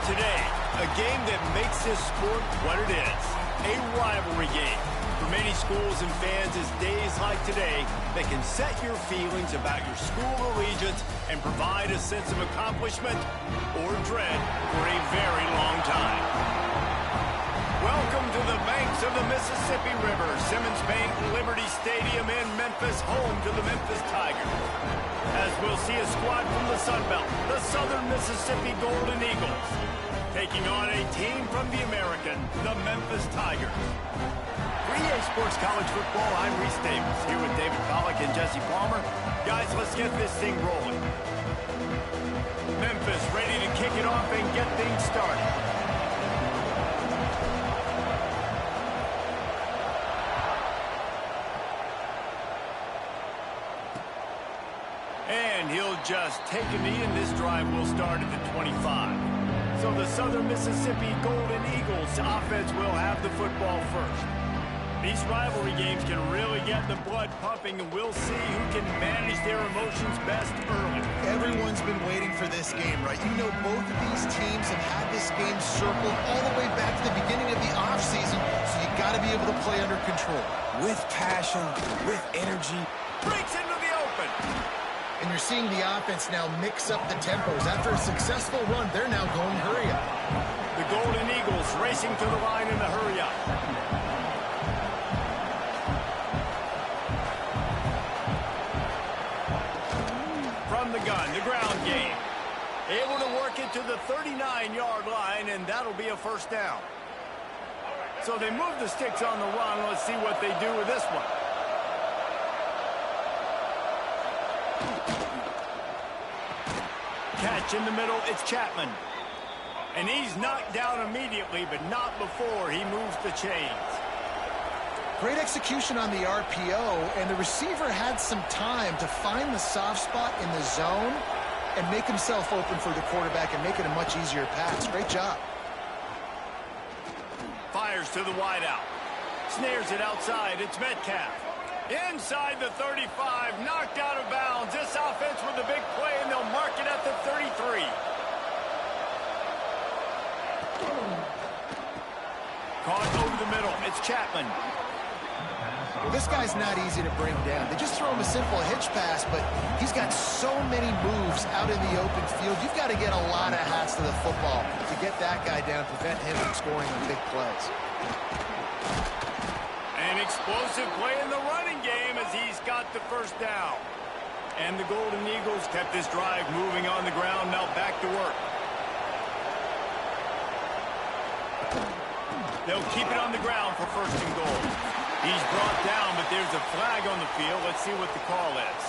Today, a game that makes this sport what it is, a rivalry game. For many schools and fans, it's days like today that can set your feelings about your school allegiance and provide a sense of accomplishment or dread for a very long time. Welcome to the banks of the Mississippi River, Simmons Bank Liberty Stadium in Memphis, home to the Memphis Tigers. As we'll see a squad from the Sun Belt, the Southern Mississippi Golden Eagles, taking on a team from the American, the Memphis Tigers. For EA Sports College Football, I'm Reese Davis, here with David Pollack and Jesse Palmer. Guys, let's get this thing rolling. Memphis ready to kick it off and get things started. And he'll just take a knee, and this drive will start at the 25. So the Southern Mississippi Golden Eagles offense will have the football first. These rivalry games can really get the blood pumping, and we'll see who can manage their emotions best early. Everyone's been waiting for this game, right? You know, both of these teams have had this game circled all the way back to the beginning of the offseason, so you got to be able to play under control. With passion, with energy. Breaks into the open. And you're seeing the offense now mix up the tempos. After a successful run, they're now going hurry up. The Golden Eagles racing to the line in the hurry up. From the gun, the ground game. Able to work it to the 39-yard line, and that'll be a first down. So they move the sticks on the run. Let's see what they do with this one. Catch in the middle, it's Chapman. And he's knocked down immediately, but not before he moves the chains. Great execution on the RPO, and the receiver had some time to find the soft spot in the zone and make himself open for the quarterback and make it a much easier pass. Great job. Fires to the wideout. Snares it outside, it's Metcalf. Inside the 35, knocked out of bounds. This offense with a big play, and they'll mark it at the 33. Caught over the middle, it's Chapman. Well, this guy's not easy to bring down. They just throw him a simple hitch pass, but he's got so many moves out in the open field. You've got to get a lot of hats to the football to get that guy down, prevent him from scoring on big plays. An explosive play in the running game as he's got the first down. And the Golden Eagles kept this drive moving on the ground, now back to work. They'll keep it on the ground for first and goal. He's brought down, but there's a flag on the field. Let's see what the call is.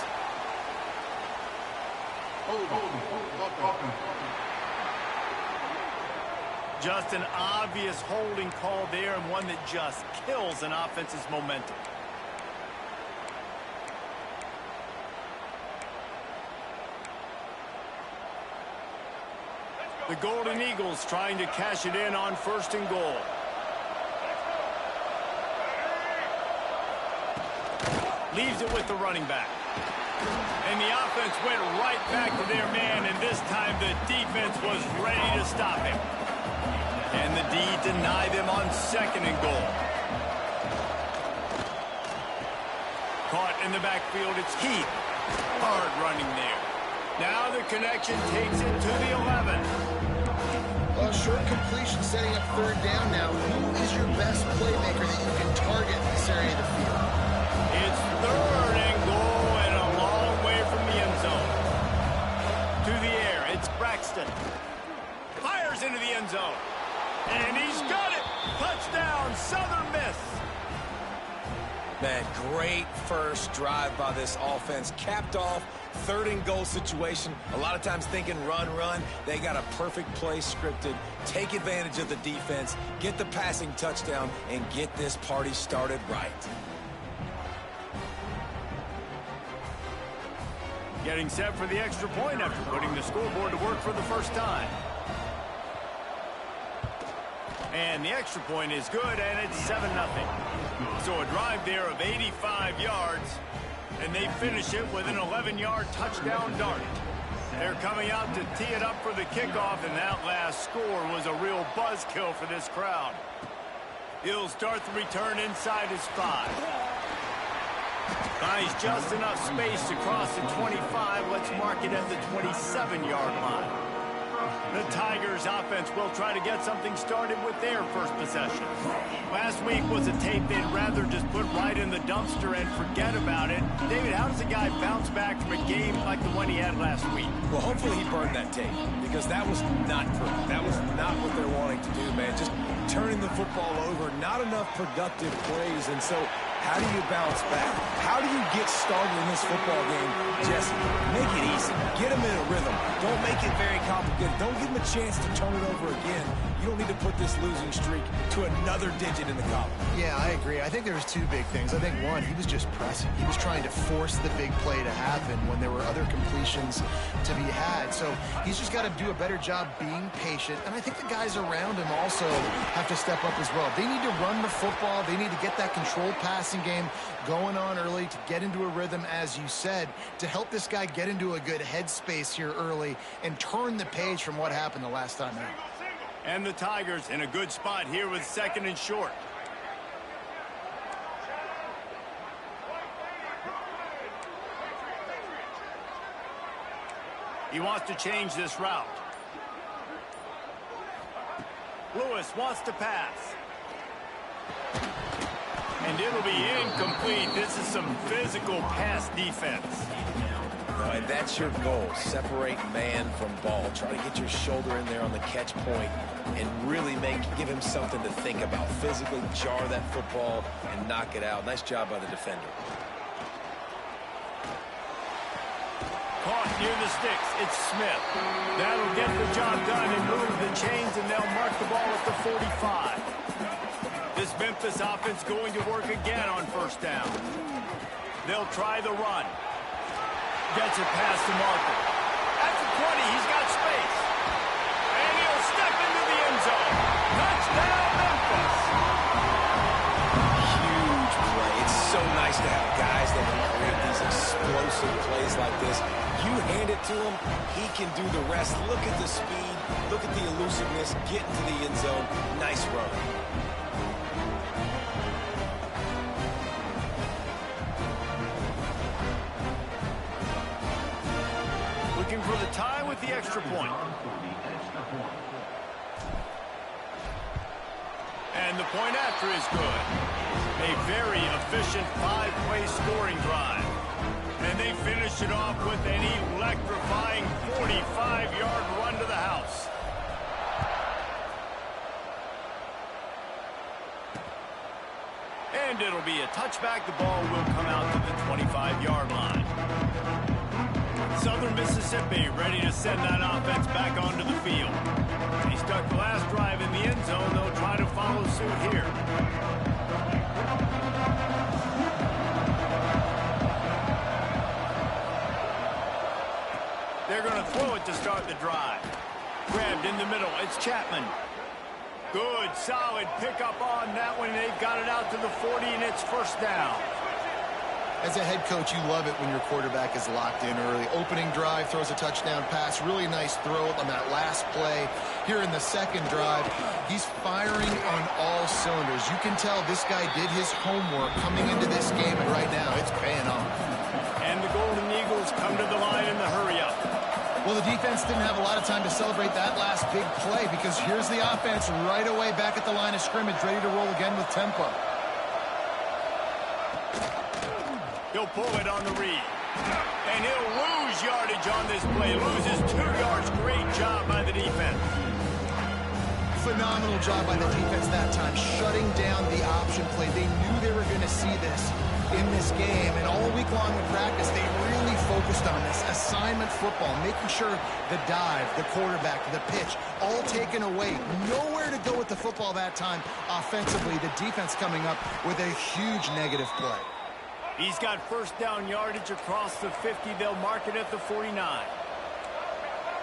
Just an obvious holding call there, and one that just kills an offense's momentum. The Golden Eagles trying to cash it in on first and goal. Leaves it with the running back. And the offense went right back to their man, and this time the defense was ready to stop him. And the D denied them on second and goal. Caught in the backfield, it's Heath. Hard running there. Now the connection takes it to the 11. Well, short completion setting up third down now. Who is your best playmaker that you can target in this area of the field? It's third and goal and a long way from the end zone. To the air, it's Braxton. Fires into the end zone. And he's got it. Touchdown, Southern Miss. Man, great first drive by this offense. Capped off, third and goal situation. A lot of times thinking run. They got a perfect play scripted. Take advantage of the defense, get the passing touchdown, and get this party started right. Getting set for the extra point after putting the scoreboard to work for the first time. And the extra point is good, and it's 7-0. So a drive there of 85 yards, and they finish it with an 11-yard touchdown dart. They're coming out to tee it up for the kickoff, and that last score was a real buzzkill for this crowd. He'll start the return inside his 5. Finds just enough space to cross the 25. Let's mark it at the 27-yard line. The Tigers offense will try to get something started with their first possession. Last week was a tape they'd rather just put right in the dumpster and forget about it. David, how does a guy bounce back from a game like the one he had last week? Well, hopefully he burned that tape, because that was not perfect. That was not what they're wanting to do, man. Just turning the football over, not enough productive plays. And so how do you bounce back? How do you get started in this football game, Jesse? Make it easy. Get him in a rhythm. Don't make it very complicated. Don't give him a chance to turn it over again. You don't need to put this losing streak to another digit in the column. Yeah, I agree. I think there was two big things. I think, one, he was just pressing. He was trying to force the big play to happen when there were other completions to be had. So he's just got to do a better job being patient. And I think the guys around him also have to step up as well. They need to run the football. They need to get that controlled passing game going on early to get into a rhythm, as you said, to help this guy get into a good headspace here early and turn the page from what happened the last time out. And the Tigers in a good spot here with 2nd and short. He wants to change this route. Lewis wants to pass. And it'll be incomplete. This is some physical pass defense. And that's your goal. Separate man from ball. Try to get your shoulder in there on the catch point and really give him something to think about. Physically jar that football and knock it out. Nice job by the defender. Caught near the sticks. It's Smith. That'll get the job done and move the chains, and they'll mark the ball at the 45. This Memphis offense going to work again on 1st down. They'll try the run. Gets it past the marker. At the 20, he's got space. And he'll step into the end zone. Touchdown, Memphis. Huge play. It's so nice to have guys that can create these explosive plays like this. You hand it to him, he can do the rest. Look at the speed. Look at the elusiveness. Get into the end zone. Nice run. Looking for the tie with the extra point. And the point after is good. A very efficient 5-play scoring drive. And they finish it off with an electrifying 45-yard run to the house. And it'll be a touchback. The ball will come out to the 25-yard line. Southern Mississippi ready to send that offense back onto the field. He stuck the last drive in the end zone. They'll try to follow suit here. They're going to throw it to start the drive. Grabbed in the middle. It's Chapman. Good, solid pickup on that one. They've got it out to the 40, and it's 1st down. As a head coach, you love it when your quarterback is locked in early. Opening drive, throws a touchdown pass. Really nice throw on that last play. Here in the 2nd drive, he's firing on all cylinders. You can tell this guy did his homework coming into this game, and right now it's paying off. And the Golden Eagles come to the line in the hurry-up. Well, the defense didn't have a lot of time to celebrate that last big play, because here's the offense right away back at the line of scrimmage, ready to roll again with tempo. He'll pull it on the read. And he'll lose yardage on this play. Loses 2 yards. Great job by the defense. Phenomenal job by the defense that time, shutting down the option play. They knew they were going to see this in this game, and all week long in practice, they really focused on this assignment football, making sure the dive, the quarterback, the pitch, all taken away. Nowhere to go with the football that time offensively. The defense coming up with a huge negative play. He's got 1st down yardage across the 50. They'll mark it at the 49.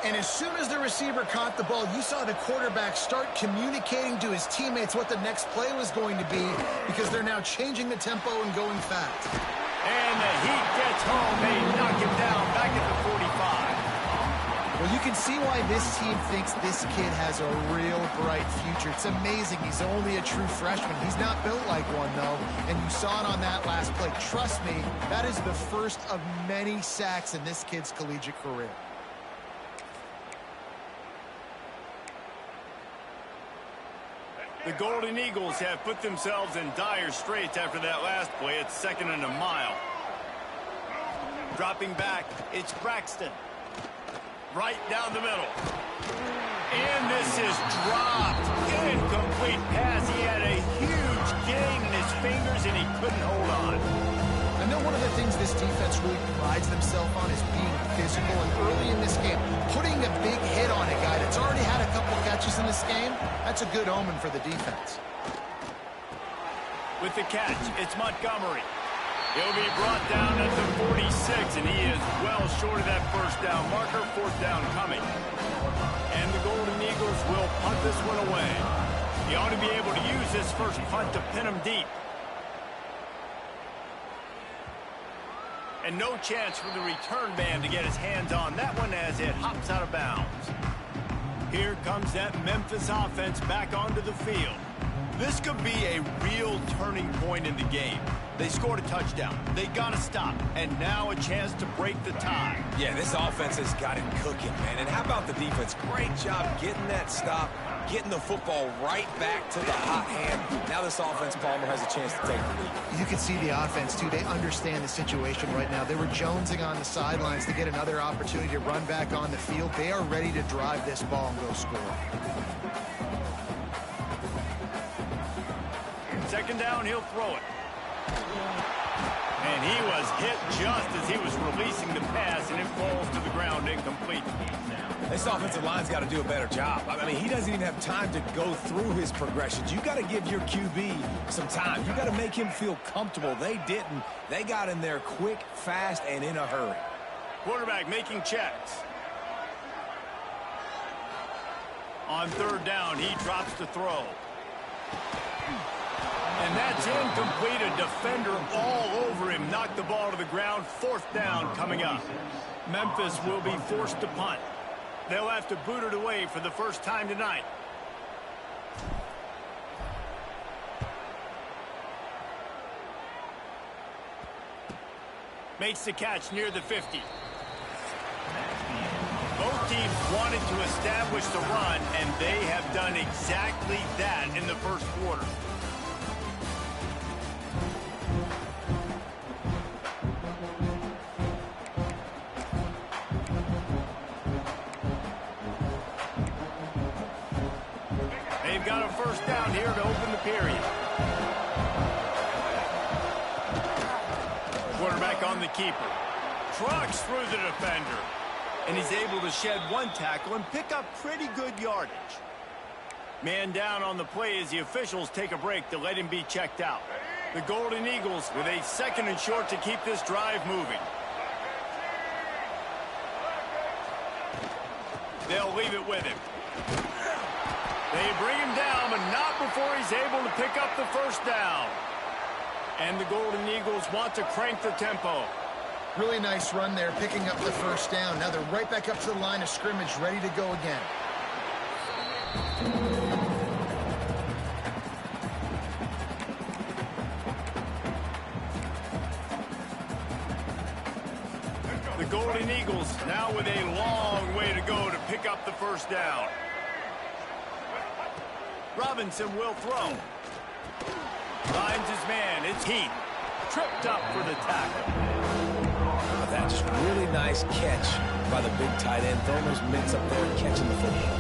And as soon as the receiver caught the ball, you saw the quarterback start communicating to his teammates what the next play was going to be, because they're now changing the tempo and going fast. And the heat gets home. They knock him down back at the 45. You can see why this team thinks this kid has a real bright future. It's amazing. He's only a true freshman. He's not built like one, though, and you saw it on that last play. Trust me, that is the first of many sacks in this kid's collegiate career. The Golden Eagles have put themselves in dire straits after that last play. It's 2nd and a mile. Dropping back, it's Braxton. Right down the middle. And this is dropped. Incomplete pass. He had a huge gain in his fingers, and he couldn't hold on. I know one of the things this defense really prides themselves on is being physical, and early in this game, putting a big hit on a guy that's already had a couple catches in this game, that's a good omen for the defense. With the catch, it's Montgomery. He'll be brought down at the 46, and he is well short of that first down marker. 4th down coming. And the Golden Eagles will punt this one away. He ought to be able to use this first punt to pin him deep. And no chance for the return man to get his hands on that one as it hops out of bounds. Here comes that Memphis offense back onto the field. This could be a real turning point in the game. They scored a touchdown. They got to stop. And now a chance to break the tie. Yeah, this offense has got it cooking, man. And how about the defense? Great job getting that stop, getting the football right back to the hot hand. Now this offense, Palmer, has a chance to take the lead. You can see the offense, too. They understand the situation right now. They were jonesing on the sidelines to get another opportunity to run back on the field. They are ready to drive this ball and go score. 2nd down, he'll throw it. And he was hit just as he was releasing the pass, and it falls to the ground incomplete. This offensive line's got to do a better job. I mean, he doesn't even have time to go through his progressions. You got to give your QB some time. You got to make him feel comfortable. They didn't. They got in there quick, fast, and in a hurry. Quarterback making checks. On 3rd down, he drops the throw. And that's incomplete. A defender all over him. Knocked the ball to the ground. 4th down coming up. Memphis will be forced to punt. They'll have to boot it away for the first time tonight. Makes the catch near the 50. Both teams wanted to establish the run, and they have done exactly that in the first quarter. They've got a first down here to open the period. Quarterback on the keeper. Trucks through the defender. And he's able to shed one tackle and pick up pretty good yardage. Man down on the play as the officials take a break to let him be checked out. The Golden Eagles with a 2nd and short to keep this drive moving. They'll leave it with him. They bring him down, but not before he's able to pick up the first down. And the Golden Eagles want to crank the tempo. Really nice run there, picking up the first down. Now they're right back up to the line of scrimmage, ready to go again. The Golden Eagles now with a long way to go to pick up the first down. Robinson will throw. Finds his man. It's Heath. Tripped up for the tackle. That's really nice catch by the big tight end. Throwing those mitts up there and catching the football.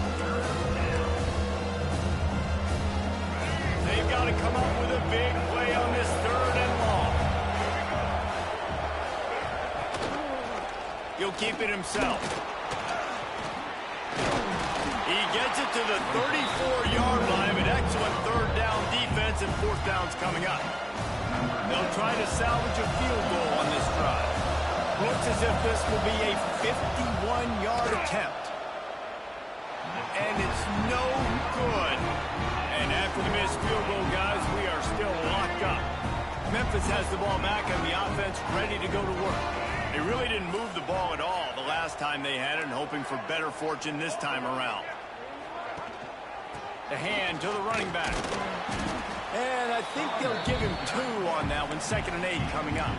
They've got to come up with a big play on this 3rd and long. He'll keep it himself. He gets it to the 34-yard line. An excellent 3rd down defense, and 4th down's coming up. They'll try to salvage a field goal on this drive. Looks as if this will be a 51-yard attempt. And it's no good. And after the missed field goal, guys, we are still locked up. Memphis has the ball back and the offense ready to go to work. They really didn't move the ball at all. The last time they had it and hoping for better fortune this time around. The hand to the running back. And I think they'll give him 2 on that one. 2nd and 8 coming up.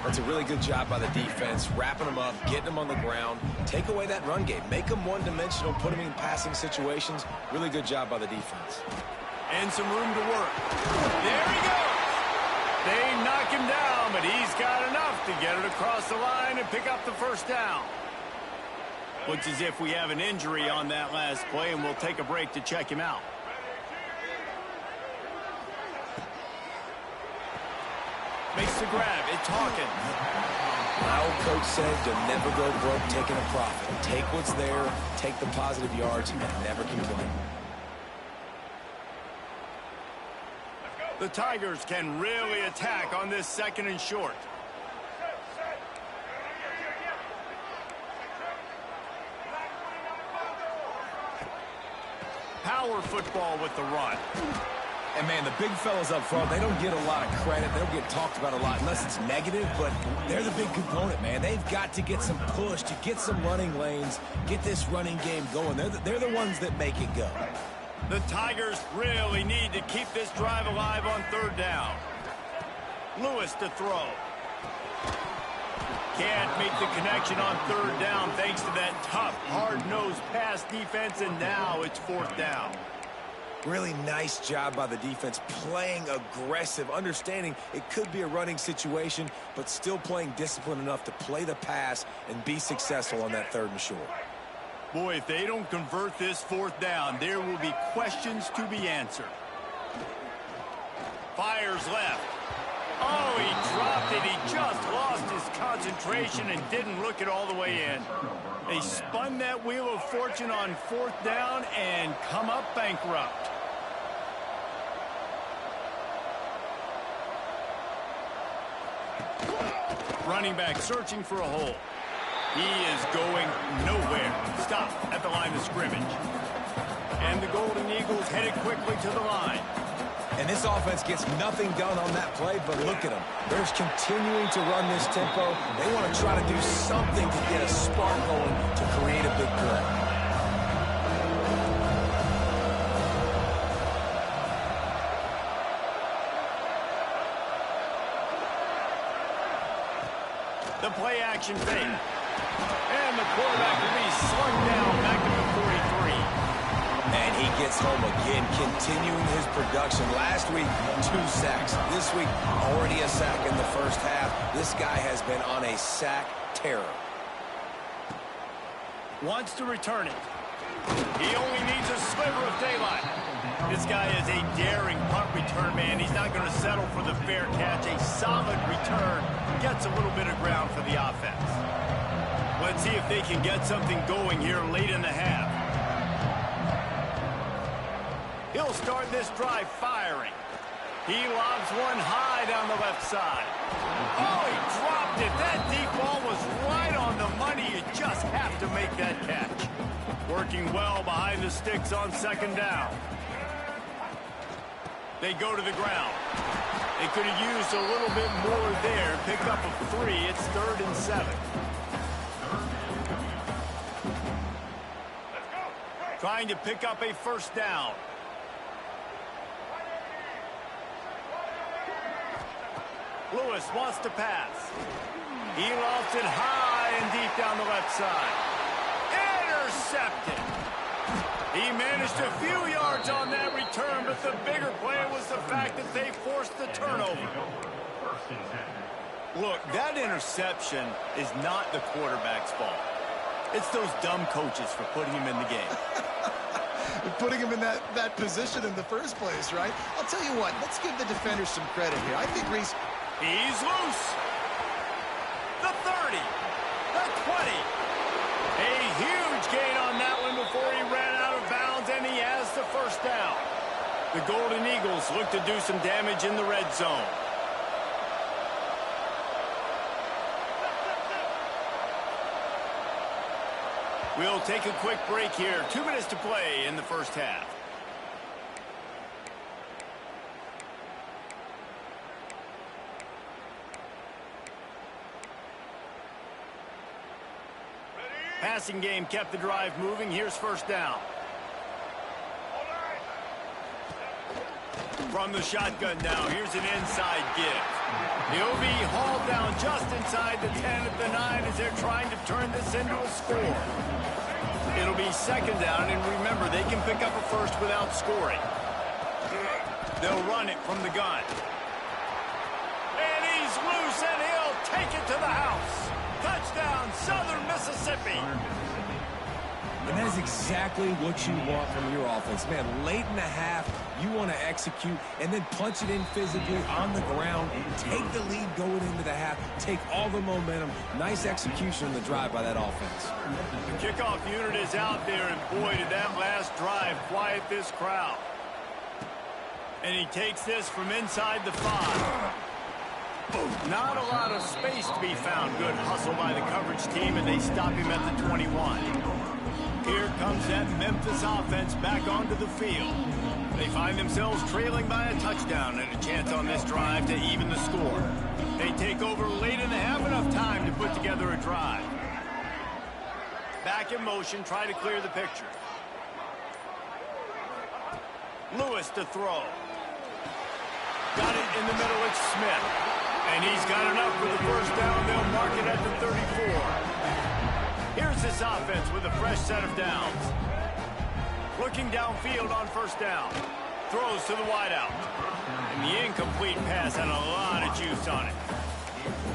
That's a really good job by the defense, wrapping them up, getting them on the ground, take away that run game, make them one-dimensional, put them in passing situations. Really good job by the defense. And some room to work. There he goes. They knock him down, but he's got enough to get it across the line and pick up the first down. Looks as if we have an injury on that last play, and we'll take a break to check him out. Makes the grab. It's Hawkins. My old coach said you'll never go broke taking a profit. Take what's there, take the positive yards, and never complain. The Tigers can really attack on this 2nd and short. Power football with the run. And, man, the big fellas up front, they don't get a lot of credit. They don't get talked about a lot unless it's negative, but they're the big component, man. They've got to get some push, to get some running lanes, get this running game going. They're the ones that make it go. The Tigers really need to keep this drive alive on 3rd down. Lewis to throw. Can't make the connection on 3rd down thanks to that tough, hard-nosed pass defense, and now it's 4th down. Really nice job by the defense, playing aggressive, understanding it could be a running situation, but still playing disciplined enough to play the pass and be successful on that 3rd and short. Boy, if they don't convert this 4th down, there will be questions to be answered. Fires left. Oh, he dropped it. He just lost his concentration and didn't look it all the way in. They spun that wheel of fortune on 4th down and come up bankrupt. Running back searching for a hole. He is going nowhere. Stop at the line of scrimmage. And the Golden Eagles headed quickly to the line. And this offense gets nothing done on that play, but look at them. They're continuing to run this tempo. They want to try to do something to get a spark going to create a big play. The play action fake. And the quarterback will be slung down back at the 43. And he gets home again, continuing his production. Last week, 2 sacks. This week, already a sack in the first half. This guy has been on a sack terror. Wants to return it. He only needs a sliver of daylight. This guy is a daring punt return man. He's not going to settle for the fair catch. A solid return gets a little bit of ground for the offense. Let's see if they can get something going here late in the half. He'll start this drive firing. He lobs one high down the left side. Oh, he dropped it. That deep ball was right on the money. You just have to make that catch. Working well behind the sticks on 2nd down. They go to the ground. They could have used a little bit more there. Pick up a 3. It's 3rd and 7. Trying to pick up a 1st down. Lewis wants to pass. He lofts it high and deep down the left side. Intercepted. He managed a few yards on that return, but the bigger play was the fact that they forced the turnover. Look, that interception is not the quarterback's fault. It's those dumb coaches for putting him in the game. Putting him in that position in the first place, right? I'll tell you what, let's give the defenders some credit here. I think Reese... He's loose. The 30. The 20. A huge gain on that one before he ran out of bounds, and he has the 1st down. The Golden Eagles look to do some damage in the red zone. We'll take a quick break here. 2 minutes to play in the first half. Passing game kept the drive moving. Here's first down. From the shotgun now, here's an inside give. He'll be hauled down just inside the 10 at the 9 as they're trying to turn this into a score. It'll be second down, and remember, they can pick up a first without scoring. They'll run it from the gun. And he's loose, and he'll take it to the house. Touchdown, Southern Mississippi. And that is exactly what you want from your offense. Man, late in the half, you want to execute and then punch it in physically on the ground. Take the lead going into the half. Take all the momentum. Nice execution on the drive by that offense. The kickoff unit is out there, and boy, did that last drive quiet this crowd. And he takes this from inside the 5. Not a lot of space to be found. Good hustle by the coverage team, and they stop him at the 21. Here comes that Memphis offense back onto the field. They find themselves trailing by a touchdown and a chance on this drive to even the score. They take over late and they have enough time to put together a drive. Back in motion, try to clear the picture. Lewis to throw. Got it in the middle, it's Smith. And he's got enough for the first down. They'll mark it at the 34. Here's this offense with a fresh set of downs. Looking downfield on first down. Throws to the wideout. And the incomplete pass had a lot of juice on it.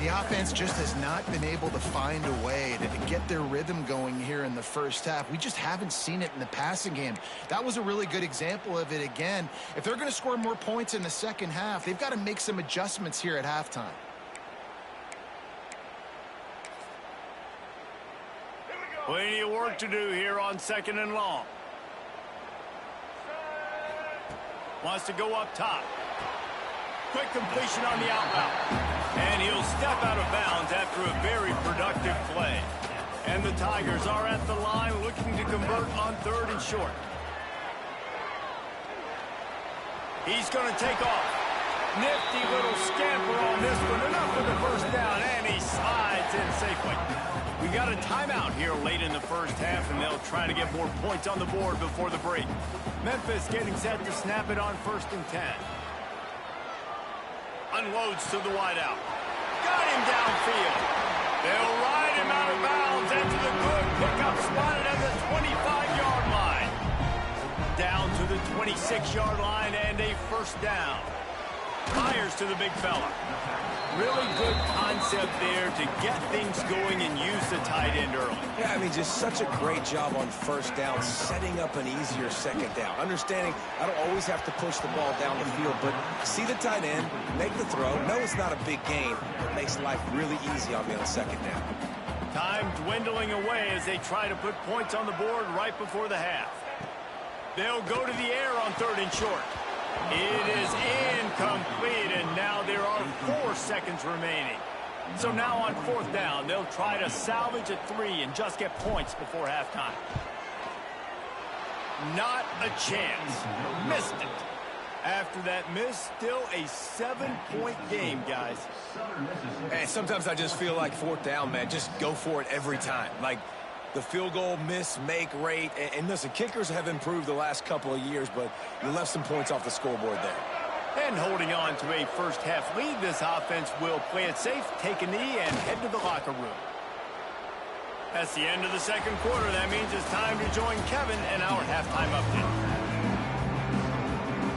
The offense just has not been able to find a way to get their rhythm going here in the first half. We just haven't seen it in the passing game. That was a really good example of it again. If they're going to score more points in the second half, they've got to make some adjustments here at halftime. Plenty of work to do here on second and long. Wants to go up top. Quick completion on the out route. And he'll step out of bounds after a very productive play. And the Tigers are at the line looking to convert on third and short. He's going to take off. Nifty little scamper on this one. Enough for the first down, and he slides in safely. We got a timeout here late in the first half, and they'll try to get more points on the board before the break. Memphis getting set to snap it on 1st and 10. Unloads to the wideout. Got him downfield. They'll ride him out of bounds into the good pickup, spotted at the 25-yard line. Down to the 26-yard line and a first down. Fires to the big fella. Really good concept there to get things going and use the tight end early. Yeah, I mean, just such a great job on first down, setting up an easier second down. Understanding I don't always have to push the ball down the field, but see the tight end, make the throw. No, it's not a big gain, but makes life really easy on me on second down. Time dwindling away as they try to put points on the board right before the half. They'll go to the air on 3rd and short. It is incomplete, and now there are 4 seconds remaining. So now on 4th down, they'll try to salvage a 3 and just get points before halftime. Not a chance. Missed it. After that miss, still a 7-point game, guys. And sometimes I just feel like 4th down, man, just go for it every time. Like, the field goal miss-make rate. And listen, kickers have improved the last couple of years, but you left some points off the scoreboard there. And holding on to a first-half lead, this offense will play it safe, take a knee, and head to the locker room. That's the end of the second quarter. That means it's time to join Kevin and our halftime update.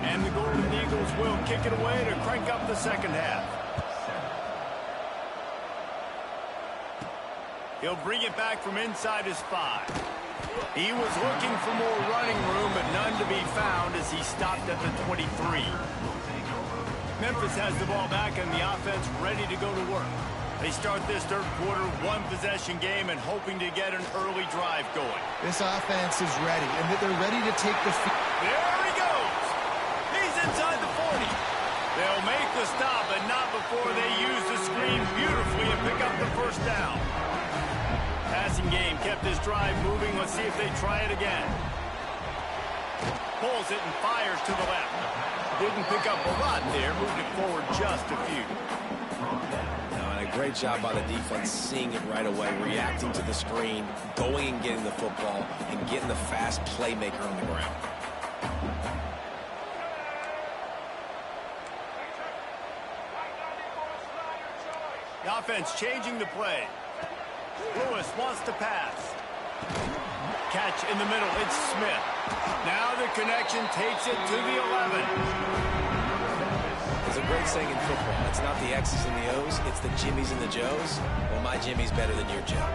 And the Golden Eagles will kick it away to crank up the second half. He'll bring it back from inside his 5. He was looking for more running room, but none to be found as he stopped at the 23. Memphis has the ball back and the offense ready to go to work. They start this third quarter, 1-possession game, and hoping to get an early drive going. This offense is ready, and they're ready to take the field. There he goes. He's inside the 40. They'll make the stop, but not before they use the screen beautifully and pick up the first down. Passing game kept this drive moving. Let's see if they try it again. Pulls it and fires to the left. Didn't pick up a lot there. Moved it forward just a few. And a Great job by the defense, seeing it right away, reacting to the screen, going and getting the football, and getting the fast playmaker on the ground. The offense changing the play. Lewis wants to pass. Catch in the middle. It's Smith. Now the connection takes it to the 11. There's a great saying in football. It's not the X's and the O's. It's the Jimmies and the Joes. Well, my Jimmy's better than your Joe.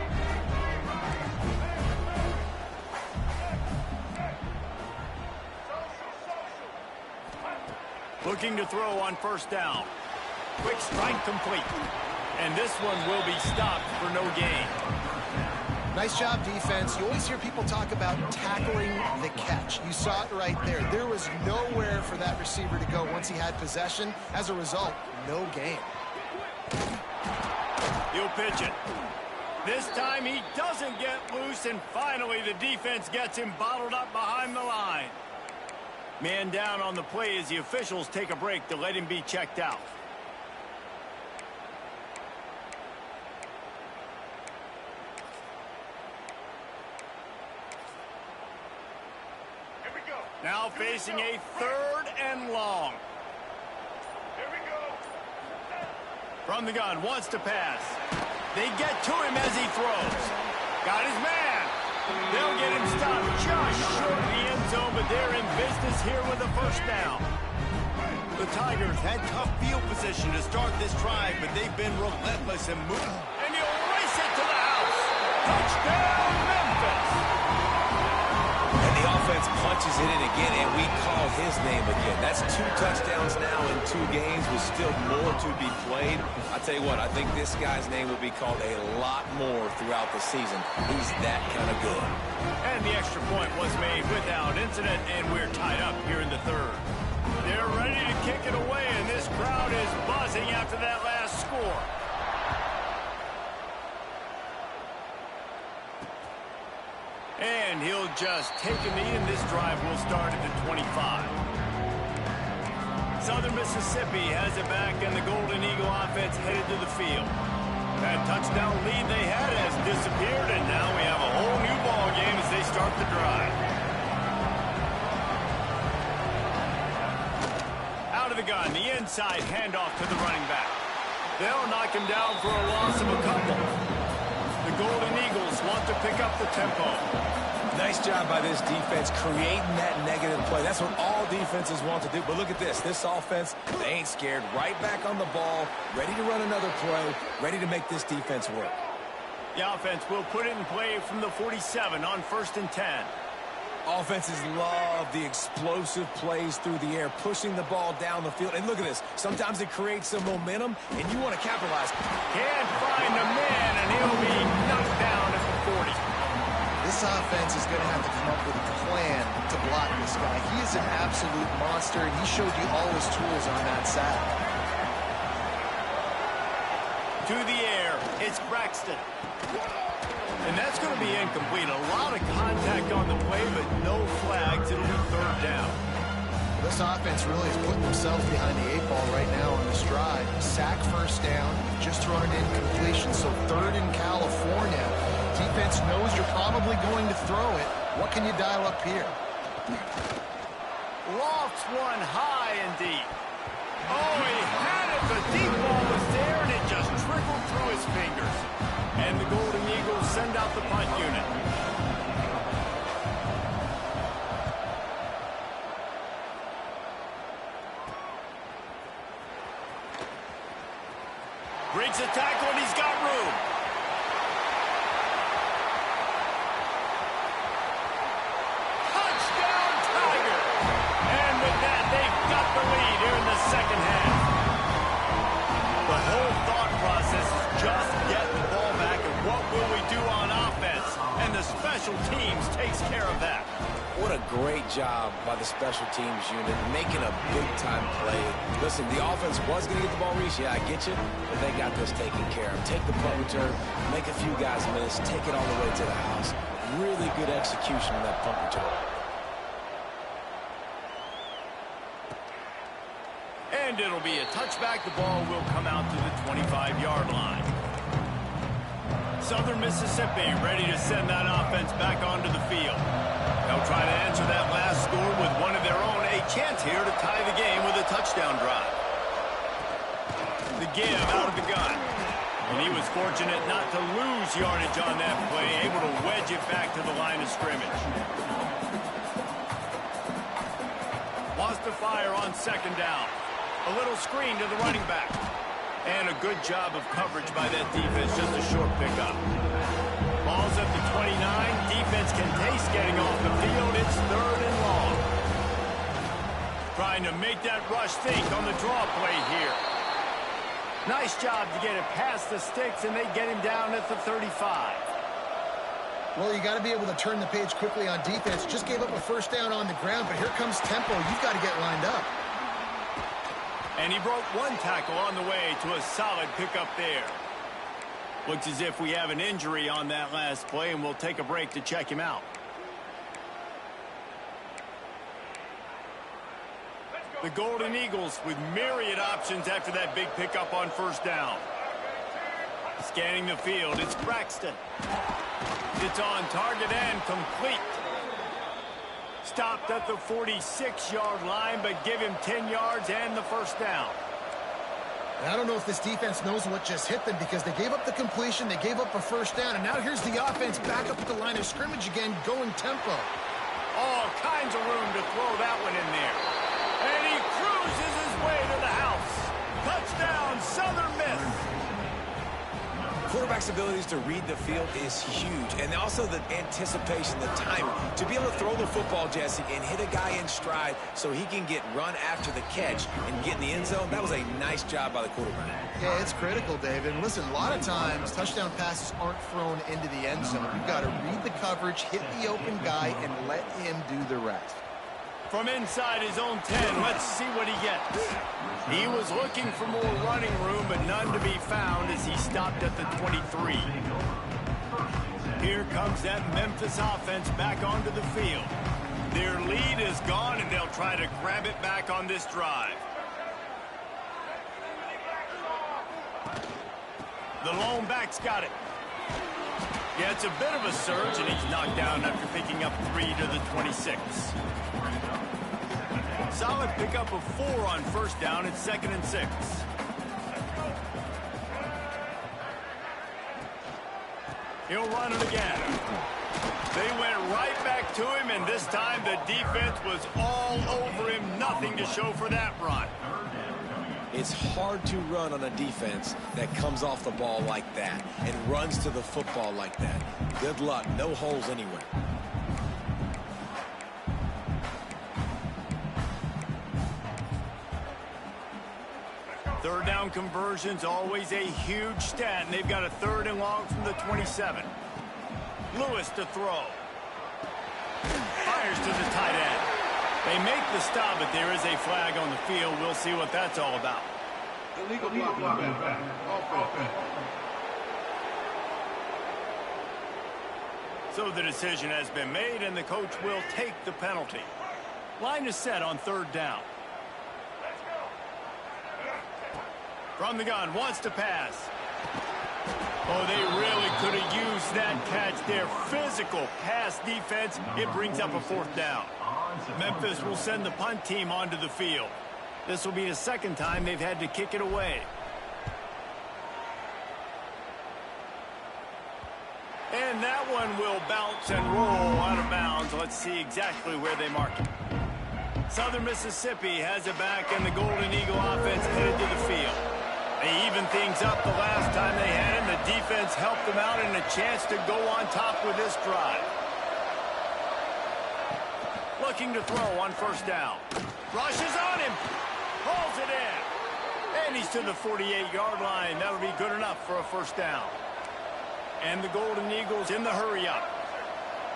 Looking to throw on first down. Quick strike complete. And this one will be stopped for no gain. Nice job, defense. You always hear people talk about tackling the catch. You saw it right there. There was nowhere for that receiver to go once he had possession. As a result, no gain. He'll pitch it. This time he doesn't get loose, and finally the defense gets him bottled up behind the line. Man down on the play as the officials take a break to let him be checked out. Now facing a 3rd and long. Here we go. From the gun, wants to pass. They get to him as he throws. Got his man. They'll get him stopped just short of the end zone, but they're in business here with a first down. The Tigers had tough field position to start this drive, but they've been relentless and moving. And he'll race it to the house. Touchdown, Memphis. And the offense punches it in again, and we call his name again. That's 2 touchdowns now in 2 games with still more to be played. I tell you what, I think this guy's name will be called a lot more throughout the season. He's that kind of good. And the extra point was made without incident, and we're tied up here in the 3rd. They're ready to kick it away, and this crowd is buzzing after that last score. And he'll just take a knee, and this drive will start at the 25. Southern Mississippi has it back, and the Golden Eagle offense headed to the field. That touchdown lead they had has disappeared, and now we have a whole new ball game as they start the drive. Out of the gun, the inside handoff to the running back. They'll knock him down for a loss of a couple. The Golden Eagles want to pick up the tempo. Nice job by this defense creating that negative play. That's what all defenses want to do. But look at this. This offense, they ain't scared. Right back on the ball, ready to run another play, ready to make this defense work. The offense will put it in play from the 47 on 1st and 10. Offenses love the explosive plays through the air, pushing the ball down the field. And look at this. Sometimes it creates some momentum, and you want to capitalize. Can't find a man, and he'll be knocked down at the 40. This offense is going to have to come up with a plan to block this guy. He is an absolute monster, and he showed you all his tools on that side. To the air, it's Braxton. And that's going to be incomplete. A lot of contact on the play, but no flags. It'll be 3rd down. This offense really is putting themselves behind the 8 ball right now on this drive. Sack first down, just thrown an incompletion, so 3rd in California. Defense knows you're probably going to throw it. What can you dial up here? Lofts one high and deep. Oh, he had it. The deep ball was there, and it just trickled through his fingers. And the Golden Eagles send out the punt unit. Breaks the tackle, and he's got room. Touchdown, Tiger! And with that, they've got the lead here in the 2nd half. The whole thought process is just get the ball back, and what will we do on offense? And the special teams takes care of that. What a great job by the special teams unit, making a big-time play. Listen, the offense was going to get the ball reached. Yeah, I get you, but they got this taken care of. Take the punt return, make a few guys miss, take it all the way to the house. Really good execution on that punt return. And And it'll be a touchback. The ball will come out to the 25-yard line. Southern Mississippi ready to send that offense back onto the field. They'll try to answer that last score with one of their own. A chance here to tie the game with a touchdown drive. The give out of the gun. And he was fortunate not to lose yardage on that play, able to wedge it back to the line of scrimmage. Wants to fire on second down. A little screen to the running back. And a good job of coverage by that defense, just a short pickup. Ball's at the 29. Defense can taste getting off the field. It's third and long. Trying to make that rush think on the draw play here. Nice job to get it past the sticks, and they get him down at the 35. Well, you got to be able to turn the page quickly on defense. Just gave up a first down on the ground, but here comes tempo. You've got to get lined up. And he broke one tackle on the way to a solid pickup there. Looks as if we have an injury on that last play, and we'll take a break to check him out. The Golden Eagles with myriad options after that big pickup on first down. Scanning the field, it's Braxton. It's on target and complete. Stopped at the 46-yard line, but give him 10 yards and the first down. And I don't know if this defense knows what just hit them, because they gave up the completion, they gave up a first down, and now here's the offense back up at the line of scrimmage again, going tempo. All kinds of room to throw that one in there. And he cruises his way to the house. Touchdown, Southern Miss. Quarterback's abilities to read the field is huge, and also the anticipation, the timing. To be able to throw the football, Jesse, and hit a guy in stride so he can get run after the catch and get in the end zone, that was a nice job by the quarterback. Yeah, it's critical, Dave. And listen, a lot of times touchdown passes aren't thrown into the end zone. You've got to read the coverage, hit the open guy, and let him do the rest. From inside his own 10, let's see what he gets. He was looking for more running room, but none to be found as he stopped at the 23. Here comes that Memphis offense back onto the field. Their lead is gone, and they'll try to grab it back on this drive. The lone back's got it. Yeah, it's a bit of a surge, and he's knocked down after picking up 3 to the 26. Solid pickup of 4 on first down. It's 2nd and 6. He'll run it again. They went right back to him, and this time the defense was all over him. Nothing to show for that run. It's hard to run on a defense that comes off the ball like that and runs to the football like that. Good luck. No holes anywhere. Third down conversions, always a huge stat, and they've got a 3rd and long from the 27. Lewis to throw. Fires to the tight end. They make the stop, but there is a flag on the field. We'll see what that's all about. Illegal block. So the decision has been made, and the coach will take the penalty. Line is set on 3rd down. From the gun, wants to pass. Oh, they really could have used that catch there. Physical pass defense. It brings up a 4th down. Memphis will send the punt team onto the field. This will be the 2nd time they've had to kick it away. And that one will bounce and roll out of bounds. Let's see exactly where they mark it. Southern Mississippi has it back, and the Golden Eagle offense headed to the field. They evened things up the last time they had him. The defense helped them out, and a chance to go on top with this drive. Looking to throw on first down. Rushes on him. Hauls it in. And he's to the 48-yard line. That'll be good enough for a first down. And the Golden Eagles in the hurry-up.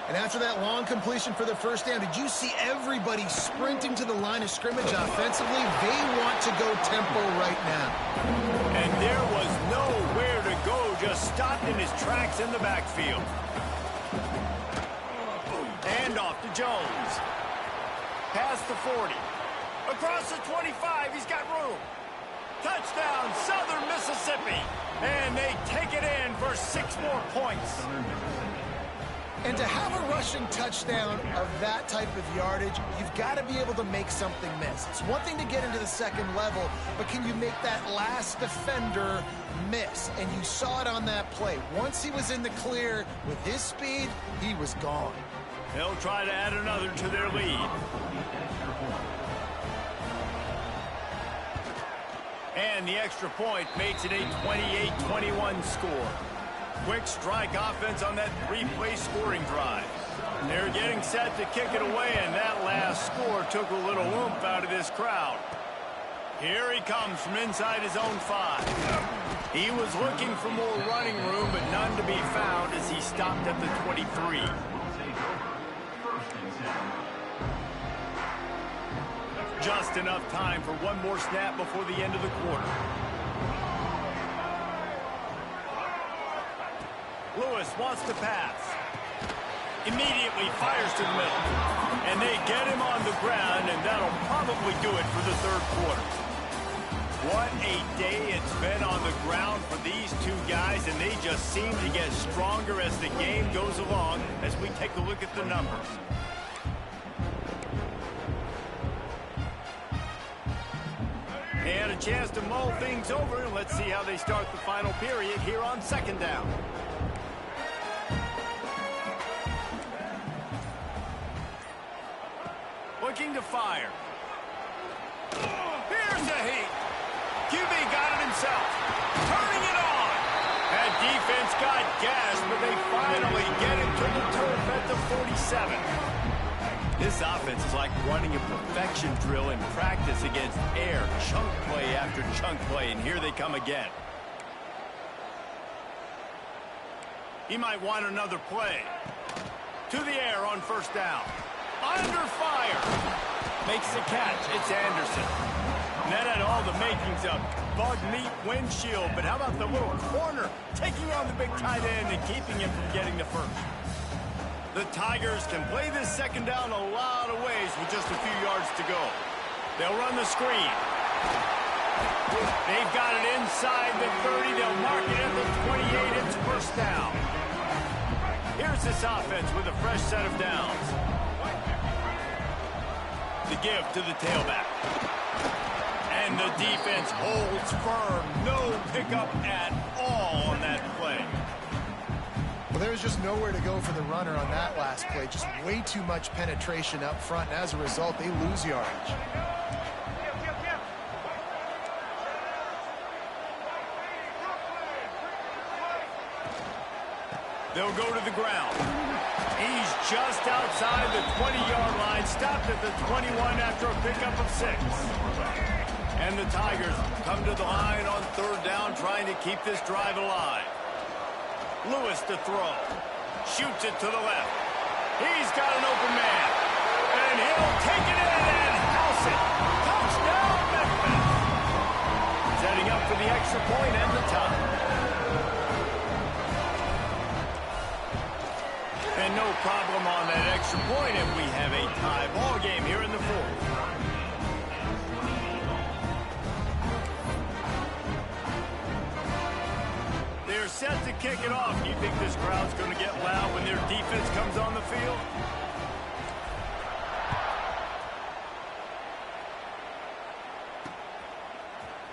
And after that long completion for the first down, did you see everybody sprinting to the line of scrimmage offensively? They want to go tempo right now. And there was nowhere to go, just stopped in his tracks in the backfield. And off to Jones. Past the 40. Across the 25, he's got room. Touchdown, Southern Mississippi. And they take it in for 6 more points. And to have a rushing touchdown of that type of yardage, you've got to be able to make something miss. It's one thing to get into the second level, but can you make that last defender miss? And you saw it on that play. Once he was in the clear with his speed, he was gone. They'll try to add another to their lead. And the extra point makes it a 28-21 score. Quick strike offense on that 3-play scoring drive. They're getting set to kick it away, and that last score took a little oomph out of this crowd. Here he comes from inside his own 5. He was looking for more running room, but none to be found as he stopped at the 23. Just enough time for one more snap before the end of the quarter. Lewis wants to pass. Immediately fires to the middle. And they get him on the ground, and that'll probably do it for the third quarter. What a day it's been on the ground for these two guys, and they just seem to get stronger as the game goes along as we take a look at the numbers. They had a chance to mull things over, and let's see how they start the final period here on second down. Looking to fire. Here's the heat. QB got it himself. Turning it on. That defense got gashed, but they finally get it to the turf at the 47. This offense is like running a perfection drill in practice against air. Chunk play after chunk play, and here they come again. He might want another play. To the air on first down. Under fire. Makes the catch. It's Anderson. And that had all the makings of bug meat windshield. But how about the little corner taking on the big tight end and keeping him from getting the first? The Tigers can play this second down a lot of ways with just a few yards to go. They'll run the screen. They've got it inside the 30. They'll mark it at the 28. It's first down. Here's this offense with a fresh set of downs. The give to the tailback. And the defense holds firm. No pickup at all on that play. Well, there was just nowhere to go for the runner on that last play. Just way too much penetration up front, and as a result, they lose yardage. They'll go to the ground. He's just outside the 20-yard line, stopped at the 21 after a pickup of 6. And the Tigers come to the line on third down, trying to keep this drive alive. Lewis to throw. Shoots it to the left. He's got an open man. And he'll take it in and house it. Touchdown, Memphis. Setting up for the extra point and the tie. And no problem on that extra point, and we have a tie ball game here in the fourth. They're set to kick it off. Do you think this crowd's going to get loud when their defense comes on the field?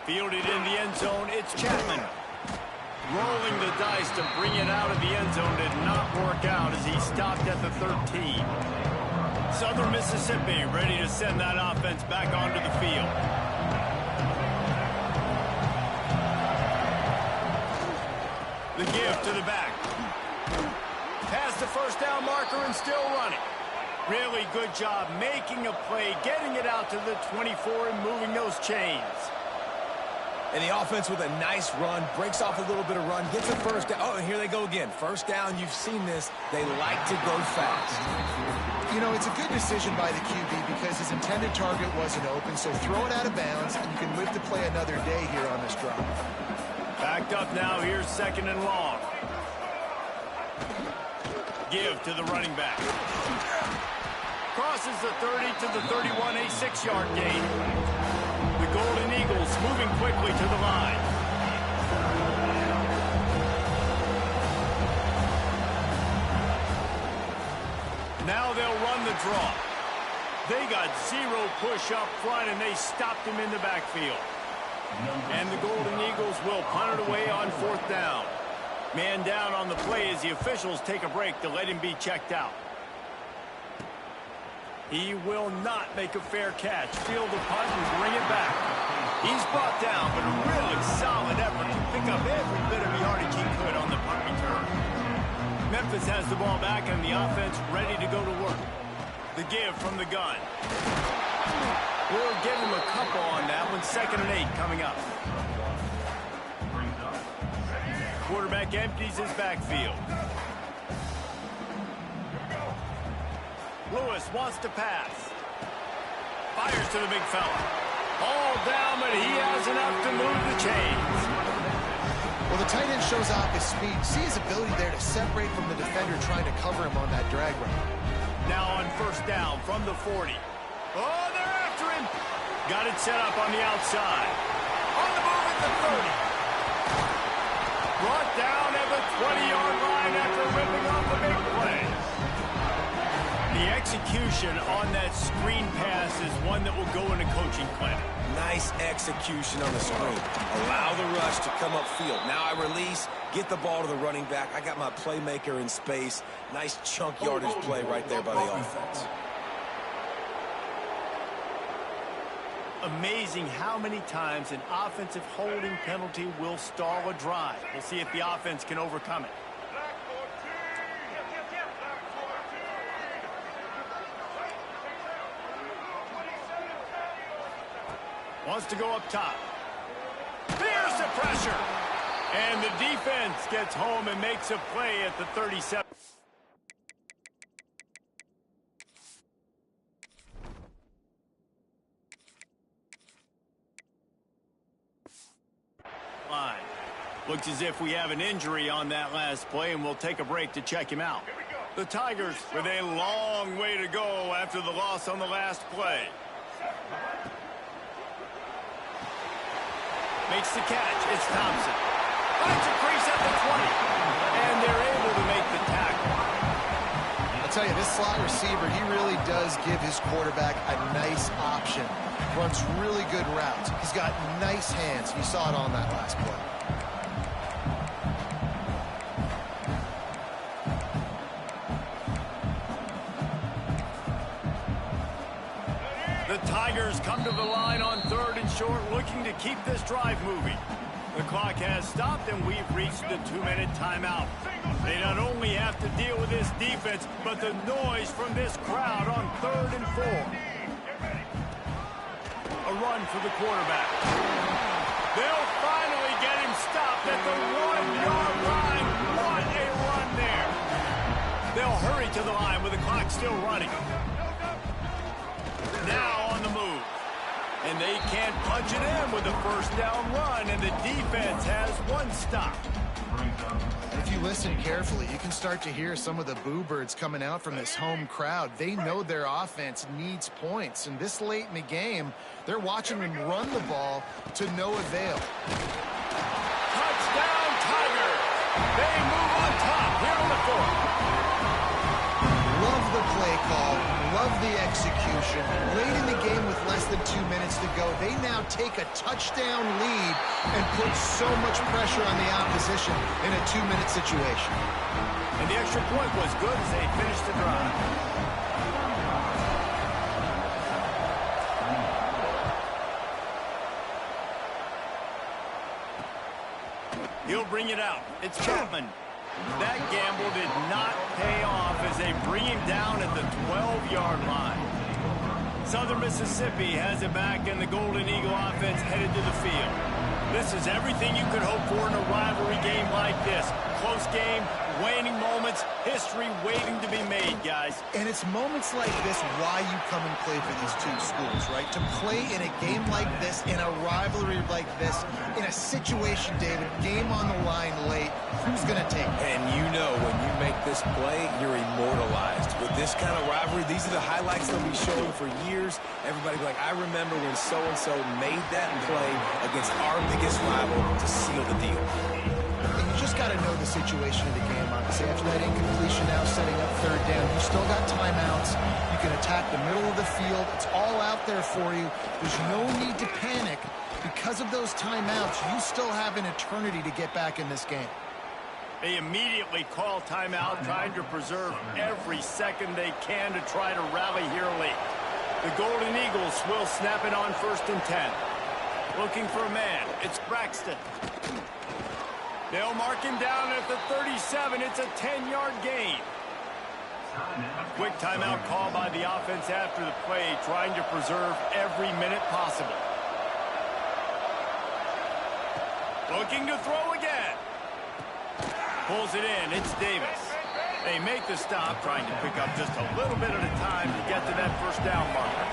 Fielded in the end zone, it's Chapman. Rolling the dice to bring it out of the end zone did not work out as he stopped at the 13. Southern Mississippi ready to send that offense back onto the field. The give to the back. Past the first down marker and still running. Really good job making a play, getting it out to the 24 and moving those chains. And the offense with a nice run, breaks off a little bit of run, gets a first down. Oh, and here they go again. First down, you've seen this. They like to go fast. You know, it's a good decision by the QB because his intended target wasn't open, so throw it out of bounds, and you can live to play another day here on this drive. Backed up now, here's second and long. Give to the running back. Crosses the 30 to the 31, a 6-yard gain. The Golden Eagles moving quickly to the line. Now they'll run the draw. They got 0 push up front, and they stopped him in the backfield. And the Golden Eagles will punt it away on 4th down. Man down on the play as the officials take a break to let him be checked out. He will not make a fair catch. Field the punt and bring it back. He's brought down, but a really solid effort to pick up every bit of yardage he could on the punt return. Memphis has the ball back and the offense ready to go to work. The give from the gun. We'll give him a couple on that one. 2nd and 8 coming up. Quarterback empties his backfield. Lewis wants to pass. Fires to the big fella. All down, but he has enough to move the chains. Well, the tight end shows off his speed. See his ability there to separate from the defender trying to cover him on that drag run. Now on 1st down from the 40. Oh, they're after him. Got it set up on the outside. On the move at the 30. Brought down at the 20-yard line after ripping off the big play. The execution on that screen pass is one that will go in a coaching clinic. Nice execution on the screen. Allow the rush to come upfield. Now I release, get the ball to the running back. I got my playmaker in space. Nice chunk yardage play right there by the offense. Amazing how many times an offensive holding penalty will stall a drive. We'll see if the offense can overcome it. Wants to go up top. There's the pressure. And the defense gets home and makes a play at the 37. Line. Looks as if we have an injury on that last play, and we'll take a break to check him out. The Tigers with a long way to go after the loss on the last play. Makes the catch. It's Thompson. Finds a crease at the 20. And they're able to make the tackle. I'll tell you, this slot receiver, he really does give his quarterback a nice option. Runs really good routes. He's got nice hands. You saw it on that last play. The Tigers come to the line on 3rd and short, looking to keep this drive moving. The clock has stopped, and we've reached the 2-minute timeout. They not only have to deal with this defense, but the noise from this crowd on 3rd and 4. A run for the quarterback. They'll finally get him stopped at the 1-yard line. What a run there. They'll hurry to the line with the clock still running. Now on the move. And they can't punch it in with a 1st down run, and the defense has 1 stop. If you listen carefully, you can start to hear some of the boo birds coming out from this home crowd. They know their offense needs points, and this late in the game, they're watching them run the ball to no avail. Touchdown, Tigers! They move on top here on the 4th. Love the play call, love the execution. Late in the game with less than 2 minutes to go, they now take a touchdown lead and put so much pressure on the opposition in a 2-minute situation. And the extra point was good as they finished the drive. He'll bring it out. It's Chapman. That gamble did not pay off as they bring him down at the 12-yard line. Southern Mississippi has it back, and the Golden Eagle offense headed to the field. This is everything you could hope for in a rivalry game like this. Close game, waning moments, history waiting to be made, guys. And it's moments like this why you come and play for these two schools, right? To play in a game like this, in a rivalry like this, in a situation, David, game on the line late, who's going to take it? And you know when you make this this play, you're immortalized. With this kind of rivalry, these are the highlights they'll be showing for years. Everybody be like, I remember when so-and-so made that play against our biggest rival to seal the deal. You just got to know the situation of the game, obviously. After that incompletion now setting up third down, you still got timeouts. You can attack the middle of the field. It's all out there for you. There's no need to panic. Because of those timeouts, you still have an eternity to get back in this game. They immediately call timeout, trying to preserve every second they can to try to rally here late. The Golden Eagles will snap it on 1st and 10. Looking for a man. It's Braxton. They'll mark him down at the 37. It's a 10-yard gain. Quick timeout call by the offense after the play, trying to preserve every minute possible. Looking to throw again. Pulls it in. It's Davis. They make the stop, trying to pick up just a little bit at a time to get to that 1st down marker.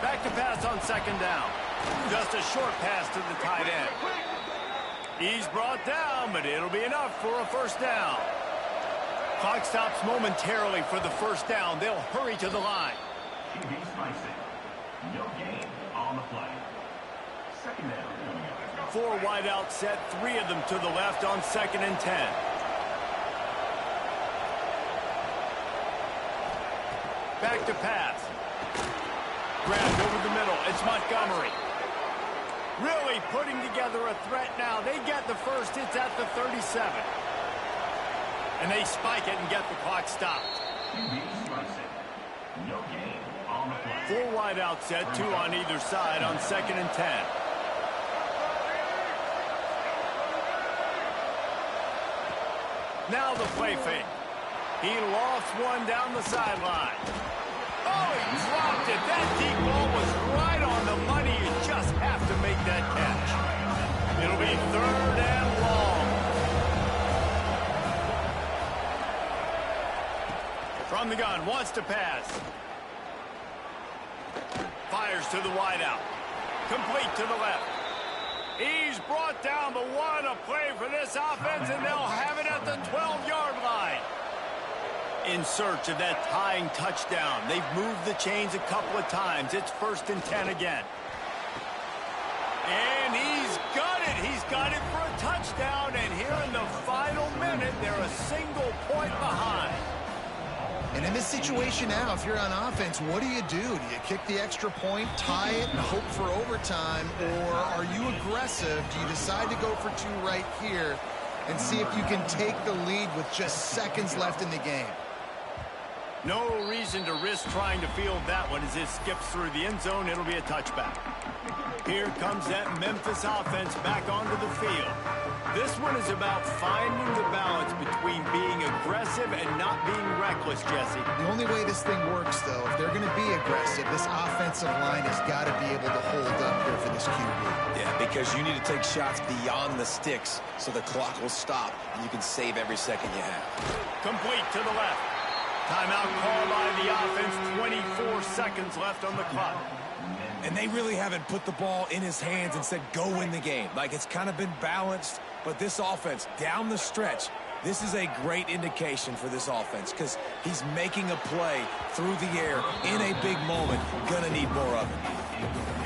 Back to pass on 2nd down. Just a short pass to the tight end. He's brought down, but it'll be enough for a 1st down. Clock stops momentarily for the 1st down. They'll hurry to the line. No gain on the play. 2nd down. 4 wide out set, 3 of them to the left on 2nd and 10. Back to pass. Grabbed over the middle. It's Montgomery. Really putting together a threat now. They get the 1st. It's at the 37. And they spike it and get the clock stopped. No gain on the play. 4 wide out set, 2 on either side on 2nd and 10. Now the play fake. He lost one down the sideline. Oh, he dropped it. That deep ball was right on the money. You just have to make that catch. It'll be 3rd and long. From the gun, wants to pass. Fires to the wideout. Complete to the left. He's brought down, but what a play for this offense, and they'll have it at the 12-yard line. In search of that tying touchdown. They've moved the chains a couple of times. It's 1st and 10 again. And he's got it. He's got it for a touchdown, and here in the final minute, they're a single point behind. And in this situation now, if you're on offense, what do? Do you kick the extra point, tie it, and hope for overtime? Or are you aggressive? Do you decide to go for 2 right here and see if you can take the lead with just seconds left in the game? No reason to risk trying to field that one as it skips through the end zone. It'll be a touchback. Here comes that Memphis offense back onto the field. This one is about finding the balance between being aggressive and not being reckless, Jesse. The only way this thing works, though, if they're going to be aggressive, this offensive line has got to be able to hold up here for this QB. Yeah, because you need to take shots beyond the sticks so the clock will stop and you can save every second you have. Complete to the left. Timeout called by the offense. 24 seconds left on the clock. And they really haven't put the ball in his hands and said, go win the game. Like, it's kind of been balanced, but this offense, down the stretch, this is a great indication for this offense because he's making a play through the air in a big moment. Gonna need more of it.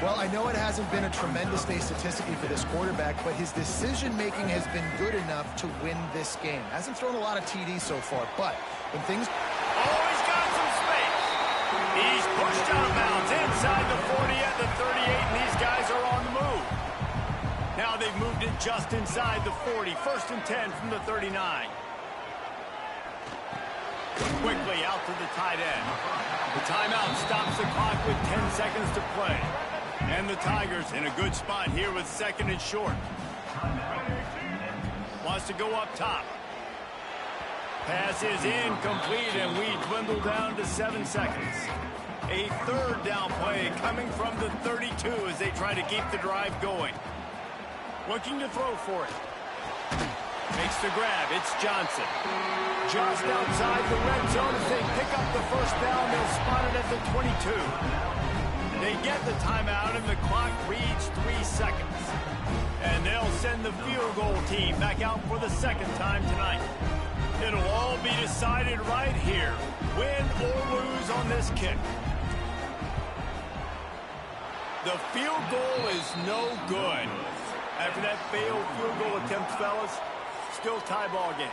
Well, I know it hasn't been a tremendous day statistically for this quarterback, but his decision-making has been good enough to win this game. Hasn't thrown a lot of TDs so far, but when things... Oh, he's got some space. He's pushed out of bounds inside the 40 at the 38, and these guys are on the move. Now they've moved it just inside the 40. 1st and 10 from the 39. Quickly out to the tight end. The timeout stops the clock with 10 seconds to play. And the Tigers in a good spot here with 2nd and short. Wants to go up top. Pass is incomplete, and we dwindle down to 7 seconds. A 3rd down play coming from the 32 as they try to keep the drive going. Looking to throw for it. Makes the grab. It's Johnson. Just outside the red zone as they pick up the 1st down. They'll spot it at the 22. They get the timeout, and the clock reads 3 seconds. And they'll send the field goal team back out for the second time tonight. It'll all be decided right here, win or lose on this kick. The field goal is no good. After that failed field goal attempt, fellas, still tie ball game.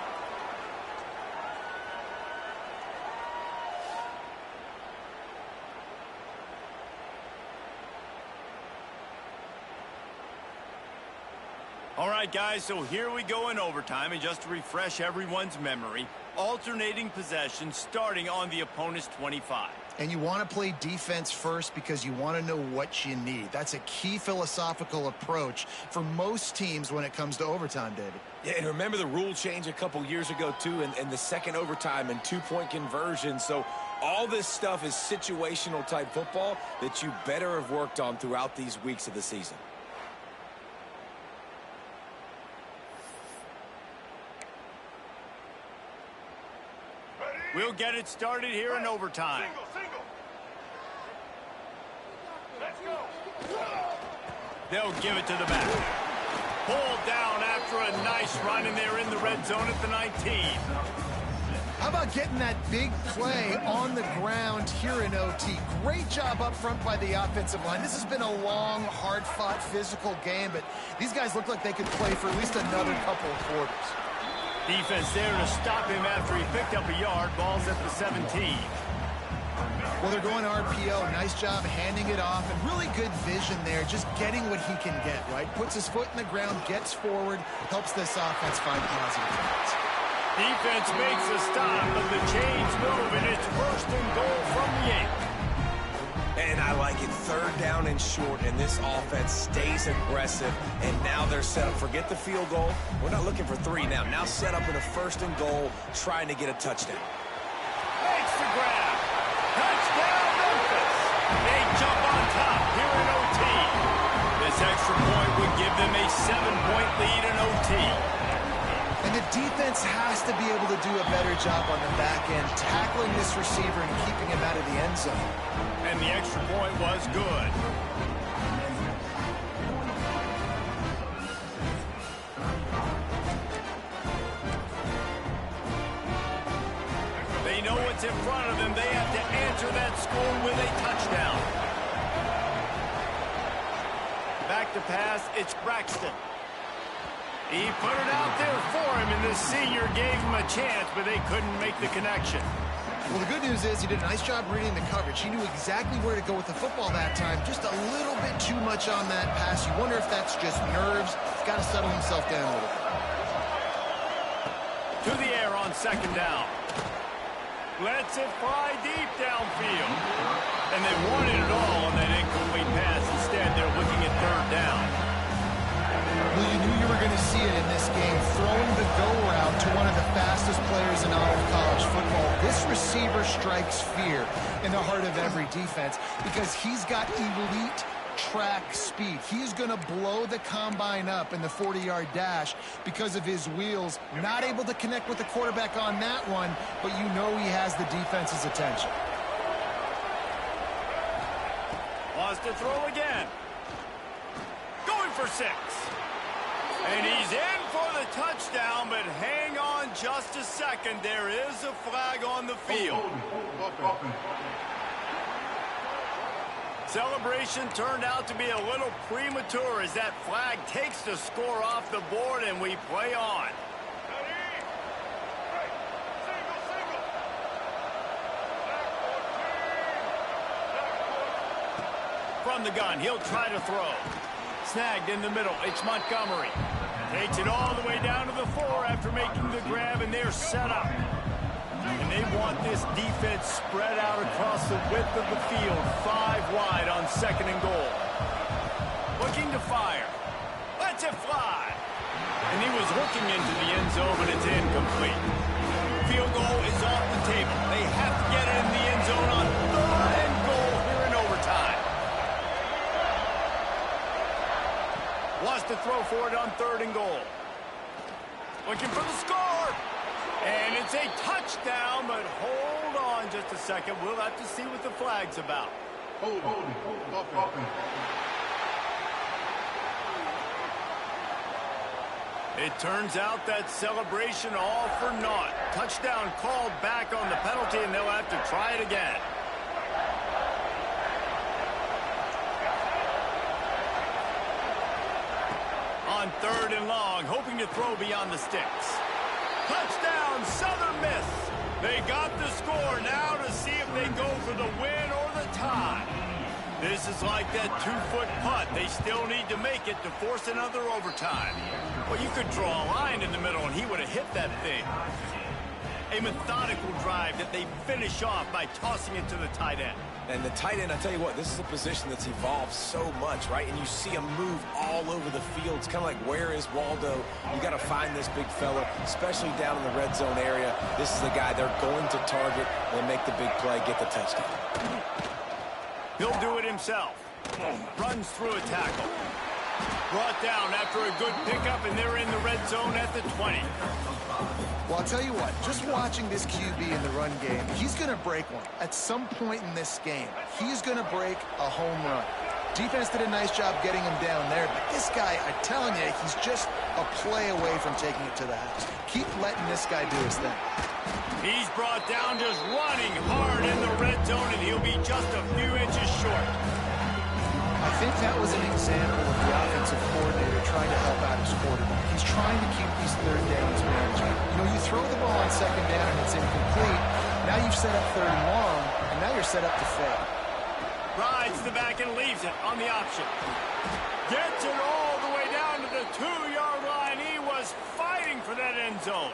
All right, guys, so here we go in overtime, and just to refresh everyone's memory, alternating possession starting on the opponent's 25. And you want to play defense first because you want to know what you need. That's a key philosophical approach for most teams when it comes to overtime, David. Yeah, and remember the rule change a couple years ago, too, and the second overtime and two-point conversion. So all this stuff is situational type football that you better have worked on throughout these weeks of the season. We'll get it started here in overtime. Single. Let's go. They'll give it to the back. Pulled down after a nice run, and they're in the red zone at the 19. How about getting that big play on the ground here in OT? Great job up front by the offensive line. This has been a long, hard-fought, physical game, but these guys look like they could play for at least another couple of quarters. Defense there to stop him after he picked up a yard. Ball's at the 17. Well, they're going RPO. Nice job handing it off, and really good vision there, just getting what he can get, right? Puts his foot in the ground, gets forward, helps this offense find positive points. Defense makes a stop, but the chains move, and it's first and goal from the 8. And I like it, third down and short, and this offense stays aggressive, and now they're set up. Forget the field goal. We're not looking for 3 now. Now set up in a first and goal, trying to get a touchdown. Makes the grab. Touchdown, Memphis. They jump on top here in OT. This extra point would give them a 7-point lead in OT. And the defense has to be able to do a better job on the back end, tackling this receiver and keeping him out of the end zone. And the extra point was good. They know what's in front of them. They have to answer that score with a touchdown. Back to pass, it's Braxton. He put it out there for him, and the senior gave him a chance, but they couldn't make the connection. Well, the good news is he did a nice job reading the coverage. He knew exactly where to go with the football that time. Just a little bit too much on that pass. You wonder if that's just nerves. He's got to settle himself down a little bit. To the air on second down. Lets it fly deep downfield. And they wanted it all on that incomplete pass. Instead, they're looking at third down. Well, you knew you were going to see it in this game, throwing the go route to one of the fastest players in all of college football. This receiver strikes fear in the heart of every defense because he's got elite track speed. He's going to blow the combine up in the 40-yard dash because of his wheels. Not able to connect with the quarterback on that one, but you know he has the defense's attention. Wants to throw again. Going for 6. And he's in for the touchdown, but hang on just a second. There is a flag on the field. Celebration turned out to be a little premature as that flag takes the score off the board and we play on. From the gun, he'll try to throw. Snagged in the middle, it's Montgomery. Takes it all the way down to the 4 after making the grab, and they're set up. And they want this defense spread out across the width of the field, 5 wide on second and goal. Looking to fire. Lets it fly. And he was looking into the end zone, but it's incomplete. Field goal is off the table. They have to get it in the end zone on third and goal here in overtime. Wants to throw for it on third and goal. Looking for the score. And it's a touchdown, but hold on just a second. We'll have to see what the flag's about. Hold. It turns out that celebration all for naught. Touchdown called back on the penalty, and they'll have to try it again. On 3rd and long, hoping to throw beyond the sticks. Touchdown, Southern Miss. They got the score now to see if they go for the win or the tie. This is like that 2-foot putt. They still need to make it to force another overtime. Well, you could draw a line in the middle, and he would have hit that thing. A methodical drive that they finish off by tossing it to the tight end. And the tight end, I tell you what, this is a position that's evolved so much, right? And you see him move all over the field. It's kind of like, where is Waldo? You got to find this big fella, especially down in the red zone area. This is the guy they're going to target and make the big play, get the touchdown. He'll do it himself. Runs through a tackle. Brought down after a good pickup, and they're in the red zone at the 20. Well, I'll tell you what, just watching this QB in the run game, he's going to break one. At some point in this game, he's going to break a home run. Defense did a nice job getting him down there, but this guy, I'm telling you, he's just a play away from taking it to the house. Keep letting this guy do his thing. He's brought down just running hard in the red zone, and he'll be just a few inches short. I think that was an example of the offensive coordinator trying to help out his quarterback. He's trying to keep these 3rd downs manageable. You know, you throw the ball on 2nd down and it's incomplete. Now you've set up 3rd and long, and now you're set up to fail. Rides the back and leaves it on the option. Gets it all the way down to the 2-yard line. He was fighting for that end zone.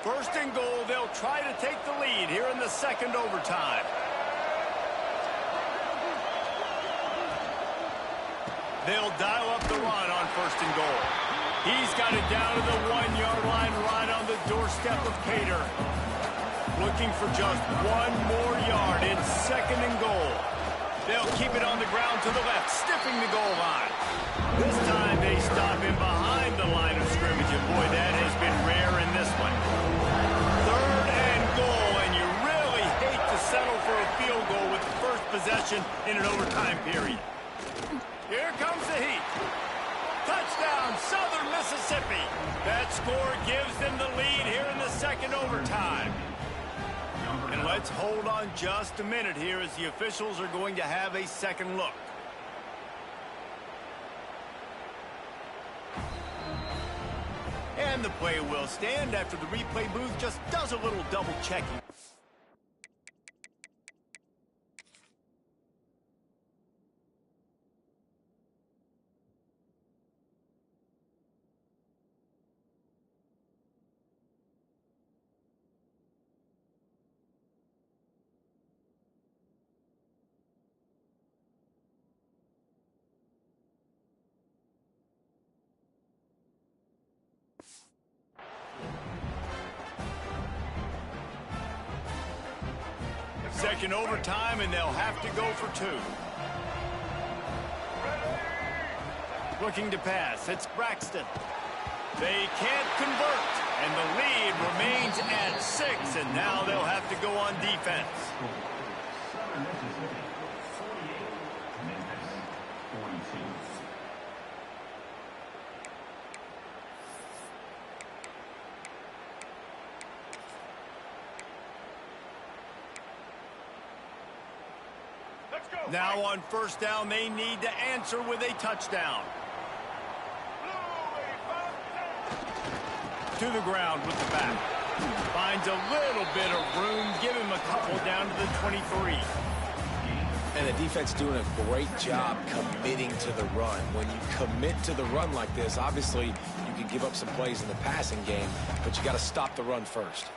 1st and goal, they'll try to take the lead here in the 2nd overtime. They'll dial up the run on 1st and goal. He's got it down to the 1-yard line right on the doorstep of Cater. Looking for just one more yard. It's 2nd and goal. They'll keep it on the ground to the left, sniffing the goal line. This time they stop him behind the line of scrimmage, and boy, that has been rare in this one. 3rd and goal, and you really hate to settle for a field goal with the first possession in an overtime period. Here comes the heat. Touchdown, Southern Mississippi. That score gives them the lead here in the 2nd overtime. And let's hold on just a minute here as the officials are going to have a second look. And the play will stand after the replay booth just does a little double checking. Second overtime, and they'll have to go for 2. Looking to pass. It's Braxton. They can't convert, and the lead remains at 6, and now they'll have to go on defense. Now on 1st down, they need to answer with a touchdown. To the ground with the back. Finds a little bit of room. Give him a couple down to the 23. And the defense doing a great job committing to the run. When you commit to the run like this, obviously you can give up some plays in the passing game, but you got to stop the run first.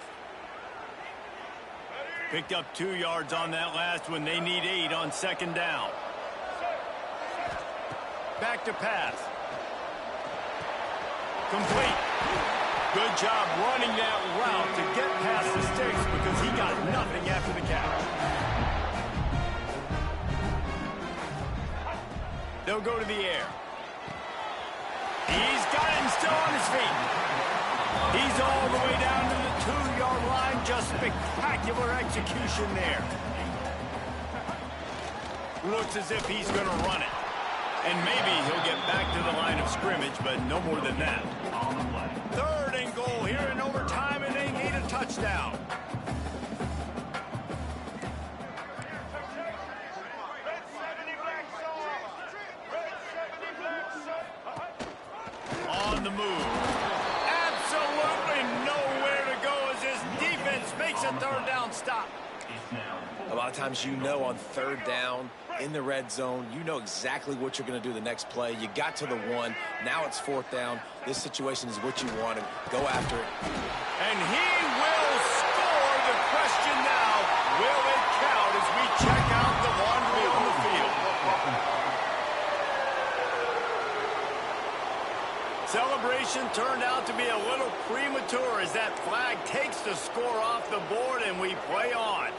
Picked up 2 yards on that last one. They need 8 on 2nd down. Back to pass. Complete. Good job running that route to get past the sticks because he got nothing after the catch. They'll go to the air. He's got him still on his feet. He's all the way down to the 2-yard line. Just spectacular execution there. Looks as if he's going to run it. And maybe he'll get back to the line of scrimmage, but no more than that. On the play. 3rd and goal here in overtime, and they need a touchdown. On the move. Absolutely nowhere to go as this defense makes a 3rd down stop. It's now A lot of times you know on 3rd down in the red zone, you know exactly what you're going to do the next play. You got to the 1. Now it's 4th down. This situation is what you wanted. Go after it. And he will score. The question now, will it count as we check out the laundry on the field? Celebration turned out to be a little premature as that flag takes the score off the board and we play on.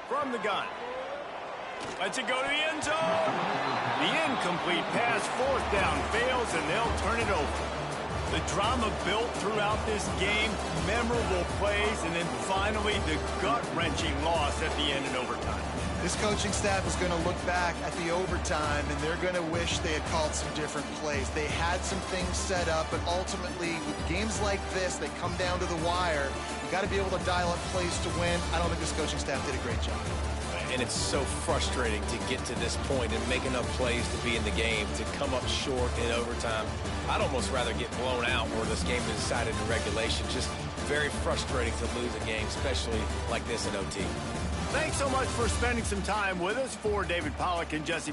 From the gun. Lets it go to the end zone. The incomplete pass, 4th down, fails, and they'll turn it over. The drama built throughout this game, memorable plays, and then finally the gut-wrenching loss at the end in overtime. This coaching staff is going to look back at the overtime, and they're going to wish they had called some different plays. They had some things set up, but ultimately, with games like this, they come down to the wire. You got to be able to dial up plays to win. I don't think this coaching staff did a great job. And it's so frustrating to get to this point and make enough plays to be in the game, to come up short in overtime. I'd almost rather get blown out where this game is decided in regulation. Just very frustrating to lose a game, especially like this in OT. Thanks so much for spending some time with us. For David Pollack and Jesse